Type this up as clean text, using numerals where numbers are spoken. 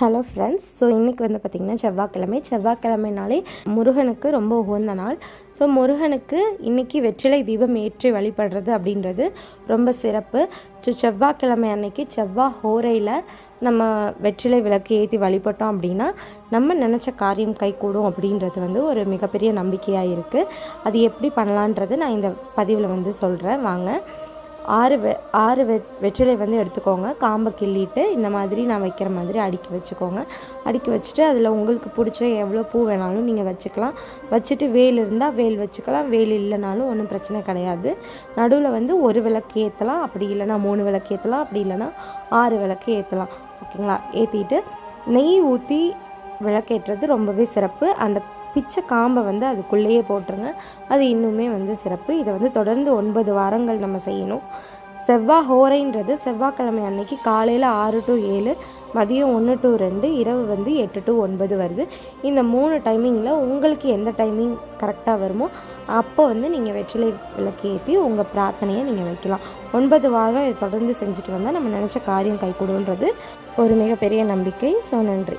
Hello friends. So இன்றைக்கி வந்து பார்த்திங்கன்னா செவ்வாய்க்கிழமைனாலே முருகனுக்கு ரொம்ப உகந்த நாள். ஸோ முருகனுக்கு இன்றைக்கி வெற்றிலை தீபம் ஏற்றி வழிபடுறது அப்படின்றது ரொம்ப சிறப்பு. ஸோ செவ்வாய்க்கிழமை அன்னைக்கு செவ்வாய் ஹோரையில் நம்ம வெற்றிலை விளக்கு ஏற்றி வழிபட்டோம் அப்படின்னா நம்ம நினச்ச காரியம் கைகூடும் அப்படின்றது வந்து ஒரு மிகப்பெரிய நம்பிக்கையாக இருக்குது. அது எப்படி பண்ணலான்றது நான் இந்த பதிவில் வந்து சொல்கிறேன். வாங்க. ஆறு வெற்றிலை வந்து எடுத்துக்கோங்க. காம்பை கிள்ளிட்டு இந்த மாதிரி நான் வைக்கிற மாதிரி அடுக்கி வச்சுக்கோங்க. அடுக்கி வச்சுட்டு அதில் உங்களுக்கு பிடிச்ச எவ்வளோ பூ வேணாலும் நீங்கள் வச்சுக்கலாம். வச்சுட்டு வேல் இருந்தால் வேல் வச்சுக்கலாம், வேல் இல்லைனாலும் ஒன்றும் பிரச்சனை கிடையாது. நடுவில் வந்து ஒரு விளக்கு ஏற்றலாம், அப்படி இல்லைனா 3 விளக்கு ஏற்றலாம், அப்படி இல்லைனா 6 விளக்கு ஏற்றலாம். ஓகேங்களா? ஏற்றிட்டு நெய் ஊற்றி விளக்கேற்றுறது ரொம்பவே சிறப்பு. அந்த பிச்சை காம்பை வந்து அதுக்குள்ளேயே போட்டுருங்க. அது இன்னுமே வந்து சிறப்பு. இதை வந்து தொடர்ந்து 9 வாரங்கள் நம்ம செய்யணும். செவ்வாய் ஹோரைன்றது செவ்வாய்க்கிழமை அன்னைக்கு காலையில் 6 to 7, மதியம் 1 to 2, இரவு வந்து 8 to 9 வருது. இந்த 3 டைமிங்கில் உங்களுக்கு எந்த டைமிங் கரெக்டாக வருமோ அப்போ வந்து நீங்கள் வெற்றிலை விளக்கு ஏற்றி உங்கள் பிரார்த்தனையை நீங்கள் வைக்கலாம். 9 வாரம் இதை தொடர்ந்து செஞ்சுட்டு வந்தால் நம்ம நினச்ச காரியம் கைகூடுன்றது ஒரு மிகப்பெரிய நம்பிக்கை. ஸோ நன்றி.